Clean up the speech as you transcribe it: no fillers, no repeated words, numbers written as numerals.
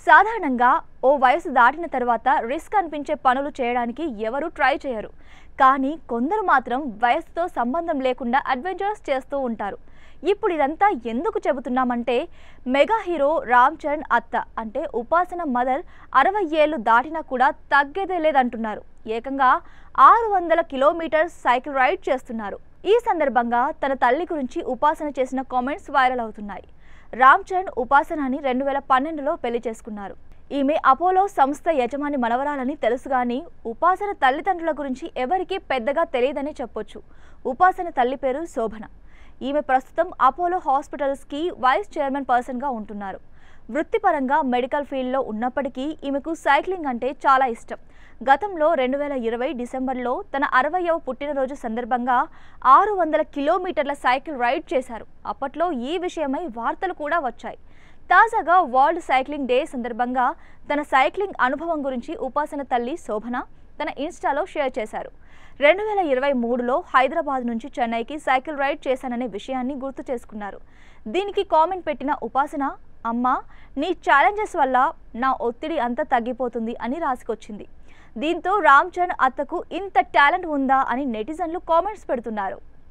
సాధారణంగా ఓ వయసు దాటిన తర్వాత రిస్క్ అనిపించే పనులు చేయడానికి ఎవరు ట్రై చేయరు. కానీ కొందరు మాత్రం వయసుతో సంబంధం లేకుండా అడ్వెంచర్స్ చేస్తూ ఉంటారు. ఇప్పుడు ఇదంతా ఎందుకు చెబుతున్నామంటే మెగా హీరో రామ్ చరణ్ అత్త అంటే ఉపాసన మదర్ 60 ఏళ్లు దాటినా కూడా తగ్గేదే లేదంటున్నారు. ఏకంగా 600 కిలోమీటర్స్ సైకిల్ రైడ్ చేస్తున్నారు. ఈ సందర్భంగా తన తల్లి గురించి ఉపాసన చేసిన కామెంట్స్ వైరల్ అవుతున్నాయి. రామ్ చరణ్ ఉపాసనని 2012లో పెళ్లి చేసుకున్నారు. ఈమె అపోలో సంస్థ యజమాని మనవరాలని తెలుసు గాని ఉపాసన తల్లిదండ్రుల గురించి ఎవరికీ పెద్దగా తెలియదని చెప్పొచ్చు. ఉపాసన తల్లి పేరు శోభన. ఈమె ప్రస్తుతం అపోలో హాస్పిటల్స్కి వైస్ చైర్మన్ పర్సన్గా ఉంటున్నారు. వృత్తిపరంగా మెడికల్ ఫీల్డ్లో ఉన్నప్పటికీ ఈమెకు సైక్లింగ్ అంటే చాలా ఇష్టం. గతంలో 2020 డిసెంబర్లో తన 60వ పుట్టినరోజు సందర్భంగా 600 కిలోమీటర్ల సైకిల్ రైడ్ చేశారు. అప్పట్లో ఈ విషయమై వార్తలు కూడా వచ్చాయి. తాజాగా వరల్డ్ సైక్లింగ్ డే సందర్భంగా తన సైక్లింగ్ అనుభవం గురించి ఉపాసన తల్లి శోభన తన ఇన్స్టాలో షేర్ చేశారు. 2023లో హైదరాబాద్ నుంచి చెన్నైకి సైకిల్ రైడ్ చేశాననే విషయాన్ని గుర్తు చేసుకున్నారు. దీనికి కామెంట్ పెట్టిన ఉపాసన, అమ్మా నీ ఛాలెంజెస్ వల్ల నా ఒత్తిడి అంతా తగ్గిపోతుంది అని రాసుకొచ్చింది. దీంతో రామ్ చరణ్ అత్తకు ఇంత టాలెంట్ ఉందా అని నెటిజన్లు కామెంట్స్ పెడుతున్నారు.